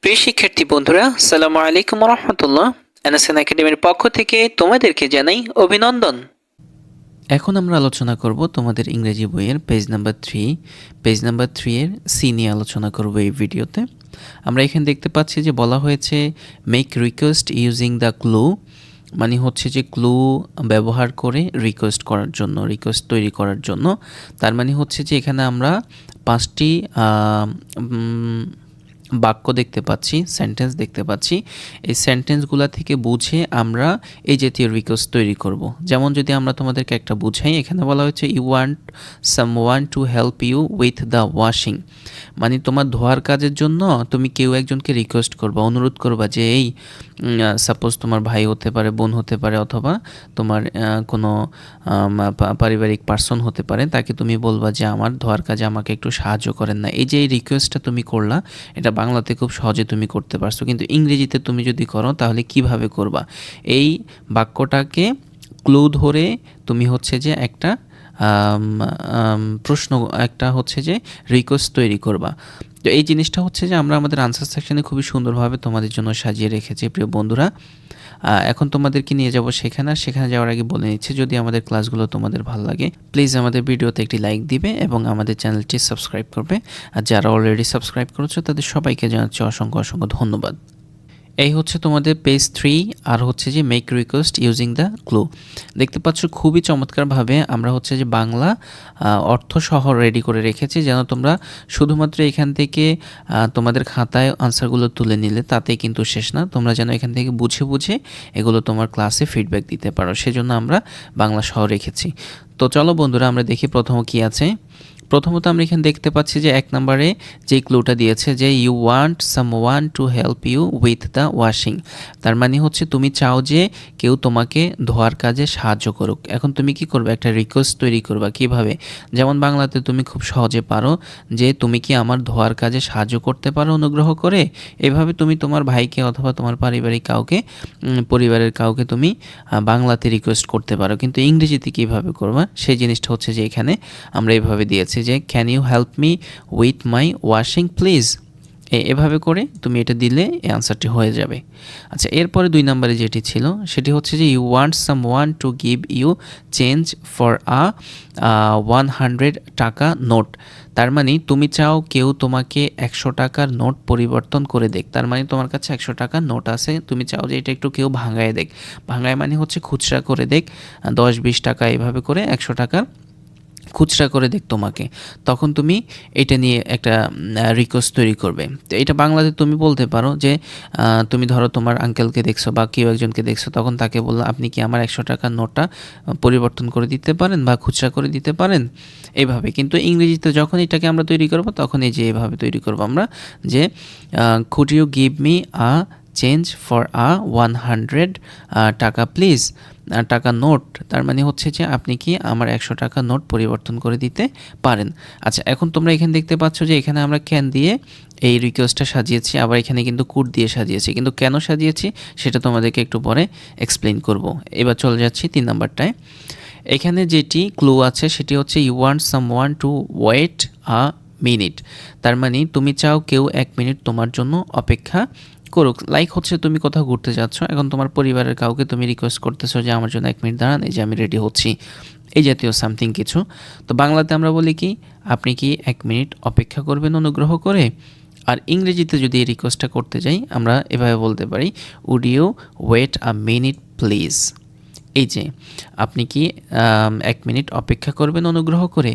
প্রিয় শিক্ষার্থী বন্ধুরা, আসসালামু আলাইকুম রহমতুল্লাহ। এনএসএন একাডেমির পক্ষ থেকে তোমাদেরকে জানাই অভিনন্দন। এখন আমরা আলোচনা করব তোমাদের ইংরেজি বইয়ের পেজ নাম্বার 3 এর সি নিয়ে আলোচনা করব এই ভিডিওতে। আমরা এখানে দেখতে পাচ্ছি যে বলা হয়েছে make request using the clue, মানে হচ্ছে যে ক্লু ব্যবহার করে রিকোয়েস্ট তৈরি করার জন্য। তার মানে হচ্ছে যে এখানে আমরা 5টি বাক্য দেখতে পাচ্ছি, সেন্টেন্স দেখতে পাচ্ছি। এই সেন্টেন্সগুলো থেকে বুঝে আমরা এই জাতীয় রিকোয়েস্ট তৈরি করব। যেমন যদি আমরা তোমাদেরকে একটা বুঝাই, এখানে বলা হয়েছে you want someone to help you with the washing, মানে তোমার ধোয়ার কাজের জন্য তুমি কেউ একজনকে রিকোয়েস্ট করবা, অনুরোধ করবা যে এই সাপোজ তোমার ভাই হতে পারে, বোন হতে পারে, অথবা তোমার কোনো পারিবারিক পার্সন হতে পারে, তাকে তুমি বলবা যে আমার ধোয়ার কাজে আমাকে একটু সাহায্য করেন না। এই যে এই রিকোয়েস্টটা তুমি করলা, এটা বাংলাতে খুব সহজে তুমি করতে পারছো, কিন্তু ইংরেজিতে তুমি যদি করো তাহলে কিভাবে করবা? এই বাক্যটাকে ক্লু ধরে তুমি হচ্ছে যে একটা প্রশ্ন, একটা হচ্ছে যে রিকোয়েস্ট তৈরি করবা। তো এই জিনিসটা হচ্ছে যে আমরা আমাদের আনসার সেকশনে খুবই সুন্দরভাবে তোমাদের জন্য সাজিয়ে রেখেছি প্রিয় বন্ধুরা। এখন তোমাদেরকে নিয়ে যাব সেখানে যাওয়ার আগে বলে নিচ্ছি, যদি আমাদের ক্লাসগুলো তোমাদের ভালো লাগে প্লিজ আমাদের ভিডিওতে একটি লাইক দিবে এবং আমাদের চ্যানেলটি সাবস্ক্রাইব করবে। আর যারা অলরেডি সাবস্ক্রাইব করেছো তাদের সবাইকে জানাচ্ছি অসংখ্য অসংখ্য ধন্যবাদ। এই হচ্ছে তোমাদের পেজ 3 আর হচ্ছে যে make request using the clue. দেখতে পাচ্ছ খুবই চমৎকারভাবে আমরা হচ্ছে যে বাংলা অর্থ সহ রেডি করে রেখেছি, যেন তোমরা শুধুমাত্র এখান থেকে তোমাদের খাতায় আনসারগুলো তুলে নিলে তাতেই কিন্তু শেষ না, তোমরা যেন এখান থেকে বুঝে বুঝে এগুলো তোমার ক্লাসে ফিডব্যাক দিতে পারো, সেজন্য আমরা বাংলা সহ রেখেছি। তো চলো বন্ধুরা, আমরা দেখি প্রথম কি আছে। প্রথমত আমরা এখানে দেখতে পাচ্ছি যে 1 নম্বরে যে ক্লুটা দিয়েছে যে you want someone to help you with the washing, তার মানে হচ্ছে তুমি চাও যে কেউ তোমাকে ধোয়ার কাজে সাহায্য করুক। এখন তুমি কি করবে? একটা রিকোয়েস্ট তৈরি করবা। কিভাবে? যেমন বাংলাতে তুমি খুব সহজে পারো যে তুমি কি আমার ধোয়ার কাজে সাহায্য করতে পারো অনুগ্রহ করে। এভাবে তুমি তোমার ভাইকে অথবা তোমার পরিবারের কাউকে তুমি বাংলাতে রিকোয়েস্ট করতে পারো, কিন্তু ইংরেজিতে কীভাবে করবা সেই জিনিসটা হচ্ছে যে এখানে আমরা এভাবে দিয়েছি যে can you help me with my washing please. এভাবে করে তুমি এটা দিলে এই আনসারটি হয়ে যাবে। আচ্ছা, এরপরে 2 নম্বরে যেটি ছিল সেটি হচ্ছে যে you want someone to give you change for 100 টাকা নোট, তার মানে তুমি চাও কেউ তোমাকে 100 টাকার নোট পরিবর্তন করে দেখ। তার মানে তোমার কাছে 100 টাকার নোট আছে, তুমি চাও যে এটা একটু কেউ ভাঙায় দেখ। ভাঙায় মানে হচ্ছে খুচরা করে দেখ, 10-20 টাকা এভাবে করে 100 টাকার খুচরা করে দেখ তোমাকে। তখন তুমি এটা নিয়ে একটা রিকোয়েস্ট তৈরি করবে। তো এটা বাংলাতে তুমি বলতে পারো যে তুমি ধরো তোমার আঙ্কেলকে দেখছো বা কেউ একজনকে দেখছো, তখন তাকে বললো আপনি কি আমার 100 টাকার নোটটা পরিবর্তন করে দিতে পারেন বা খুচরা করে দিতে পারেন, এইভাবে। কিন্তু ইংরেজিতে যখন এটাকে আমরা তৈরি করব তখন এই যে এভাবে তৈরি করব আমরা, যে could you give me a change for 100 টাকা প্লিজ, টাকা নোট। তার মানে হচ্ছে যে আপনি কি আমার 100 টাকা নোট পরিবর্তন করে দিতে পারেন। আচ্ছা, এখন তোমরা এখানে দেখতে পাচ্ছ যে এখানে আমরা ক্যান দিয়ে এই রিকোয়েস্টটা সাজিয়েছি, আবার এখানে কিন্তু কুড দিয়ে সাজিয়েছি, কিন্তু কেন সাজিয়েছি সেটা তোমাদেরকে একটু পরে এক্সপ্লেন করব। এবার চলে যাচ্ছি 3 নাম্বারটায়। এখানে যেটি ক্লু আছে সেটি হচ্ছে you want someone to wait a minute, তার মানে তুমি চাও কেউ 1 মিনিট তোমার জন্য অপেক্ষা করুক। লাইক হচ্ছে তুমি কোথাও ঘুরতে যাচ্ছ, এখন তোমার পরিবারের কাউকে তুমি রিকোয়েস্ট করতেছো যে আমার জন্য 1 মিনিট দাঁড়ান, এই যে আমি রেডি হচ্ছি, এই জাতীয় সামথিং কিছু। তো বাংলাতে আমরা বলি কি, আপনি কি 1 মিনিট অপেক্ষা করবেন অনুগ্রহ করে। আর ইংরেজিতে যদি এই রিকোয়েস্টটা করতে যাই আমরা এভাবে বলতে পারি would you wait a minute please. এই যে আপনি কি 1 মিনিট অপেক্ষা করবেন অনুগ্রহ করে।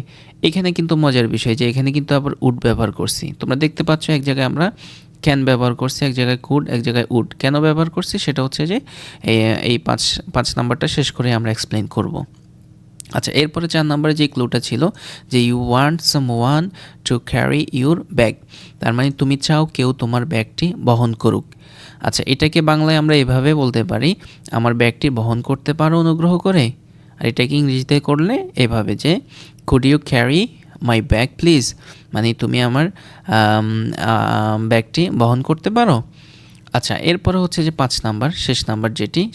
এখানে কিন্তু মজার বিষয় যে এখানে কিন্তু আবার উড ব্যবহার করছি। তোমরা দেখতে পাচ্ছ এক জায়গায় আমরা ক্যান ব্যবহার করছি, এক জায়গায় কুড, এক জায়গায় উড। কেন ব্যবহার করছি সেটা হচ্ছে যে এই 5 নাম্বারটা শেষ করে আমরা এক্সপ্লেন করব। আচ্ছা, এরপরে 4 নম্বরে যে ক্লুটা ছিল যে you want someone to carry your bag, তার মানে তুমি চাও কেউ তোমার ব্যাগটি বহন করুক। আচ্ছা, এটাকে বাংলায় আমরা এভাবে বলতে পারি আমার ব্যাগটি বহন করতে পারো অনুগ্রহ করে। আর এটাকে ইংরেজিতে করলে এভাবে যে could you carry my bag please, মানে তুমি আমার ব্যাগটি বহন করতে পারো। আচ্ছা, এরপরে হচ্ছে যে 5 নাম্বার শেষ নাম্বার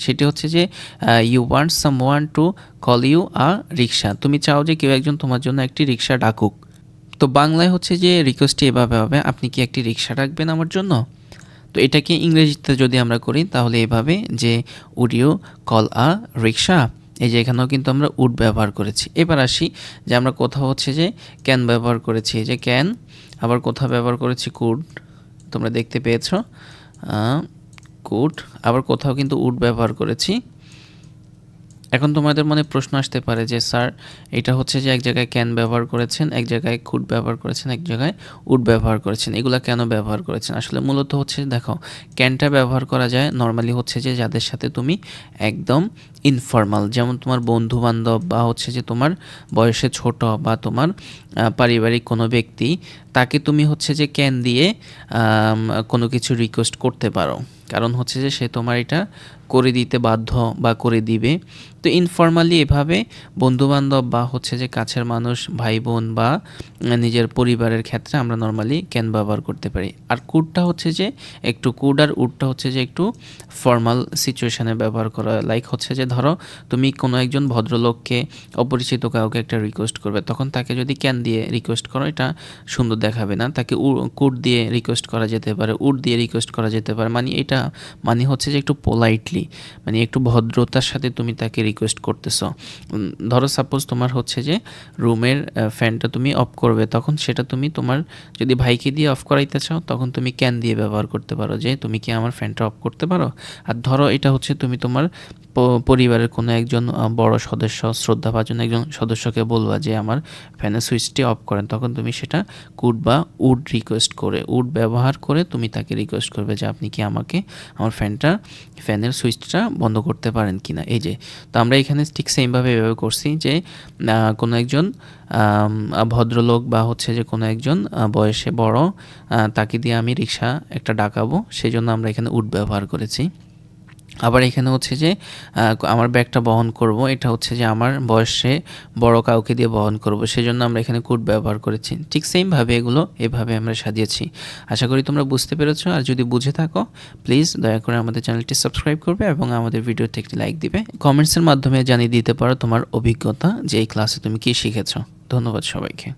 সেটি হচ্ছে যে you want someone to call you a rickshaw, তুমি চাও যে কেউ একজন তোমার জন্য একটি রিক্সা ডাকুক। তো বাংলায় হচ্ছে যে রিকোয়েস্টটি এভাবে হবে, আপনি কি একটি রিক্সা ডাকবেন আমার জন্য। তো তো এটাকে ইংরেজিতে যদি আমরা করি তাহলে এভাবে যে উড ইউ কল আ রিক্সা, এই যে এখানেও কিন্তু আমরা উড ব্যবহার করেছি। এবার আসি যে আমরা কোথাও হচ্ছে যে ক্যান ব্যবহার করেছি, এই যে ক্যান, আবার কোথাও ব্যবহার করেছি কুড, তোমরা দেখতে পেয়েছো কুড, আবার কোথাও কিন্তু উড ব্যবহার করেছি। এখন তোমাদের মনে প্রশ্ন আসতে পারে যে স্যার এটা হচ্ছে যে এক জায়গায় ক্যান ব্যবহার করেছেন, এক জায়গায় কুড ব্যবহার করেছেন, এক জায়গায় উড ব্যবহার করেছেন, এগুলা কেন ব্যবহার করেছেন? আসলে মূলত হচ্ছে দেখো, ক্যানটা ব্যবহার করা যায় নর্মালি হচ্ছে যে যাদের সাথে তুমি একদম ইনফর্মাল, যেমন তোমার বন্ধু বান্ধব বা হচ্ছে যে তোমার বয়সে ছোট বা তোমার পারিবারিক কোনো ব্যক্তি, তাকে তুমি হচ্ছে যে ক্যান দিয়ে কোনো কিছু রিকোয়েস্ট করতে পারো, কারণ হচ্ছে যে সে তোমার এটা করে দিতে বাধ্য বা করে দিবে। তো ইনফর্মালি এভাবে বন্ধুবান্ধব বা হচ্ছে যে কাছের মানুষ, ভাই বোন বা নিজের পরিবারের ক্ষেত্রে আমরা নর্মালি ক্যান ব্যবহার করতে পারি। আর কুডটা হচ্ছে যে একটু কুড আর উডটা হচ্ছে যে একটু ফর্মাল সিচুয়েশানে ব্যবহার করা, লাইক হচ্ছে যে ধরো তুমি কোনো একজন ভদ্রলোককে, অপরিচিত কাউকে একটা রিকোয়েস্ট করবে, তখন তাকে যদি ক্যান দিয়ে রিকোয়েস্ট করো এটা সুন্দর দেখাবে না, তাকে কুড দিয়ে রিকোয়েস্ট করা যেতে পারে, উড দিয়ে রিকোয়েস্ট করা যেতে পারে, মানে এটা মানে হচ্ছে যে একটু পোলাইটলি, মানে একটু ভদ্রতার সাথে তুমি তাকে রিকোয়েস্ট করতেছো। ধরো সাপোজ তোমার হচ্ছে যে রুমের ফ্যানটা তুমি অফ করবে, তখন সেটা তুমি তোমার যদি ভাইকে দিয়ে অফ করাইতে চাও তখন তুমি ক্যান দিয়ে ব্যবহার করতে পারো যে তুমি কি আমার ফ্যানটা অফ করতে পারো। আর ধরো এটা হচ্ছে তুমি তোমার পরিবারের কোনো একজন বড় সদস্য, শ্রদ্ধাভাজন একজন সদস্যকে বলবা যে আমার ফ্যানের সুইচটি অফ করেন, তখন তুমি সেটা কুড বা উড রিকোয়েস্ট করে, উড ব্যবহার করে তুমি তাকে রিকোয়েস্ট করবে যে আপনি কি আমাকে আমার ফ্যানের সুইচটা বন্ধ করতে পারেন কি না। এই যে, তো আমরা এখানে ঠিক সেমভাবে এভাবে করছি যে কোনো একজন ভদ্রলোক বা হচ্ছে যে কোনো একজন বয়সে বড়, তাকে দিয়ে আমি রিক্সা একটা ডাকাবো, সেই জন্য আমরা এখানে উড ব্যবহার করেছি। আবার এখানে হচ্ছে যে আমার ব্যাগটা বহন করব, এটা হচ্ছে যে আমার বয়সে বড় কাউকে দিয়ে বহন করব, সেজন্য আমরা এখানে কুড ব্যবহার করেছি। ঠিক সেমভাবে এগুলো এভাবে আমরা সাজিয়েছি। আশা করি তোমরা বুঝতে পেরেছো, আর যদি বুঝে থাকো প্লিজ দয়া করে আমাদের চ্যানেলটি সাবস্ক্রাইব করবে এবং আমাদের ভিডিওতে একটি লাইক দিবে। কমেন্টসের মাধ্যমে জানিয়ে দিতে পারো তোমার অভিজ্ঞতা যে এই ক্লাসে তুমি কী শিখেছো। ধন্যবাদ সবাইকে।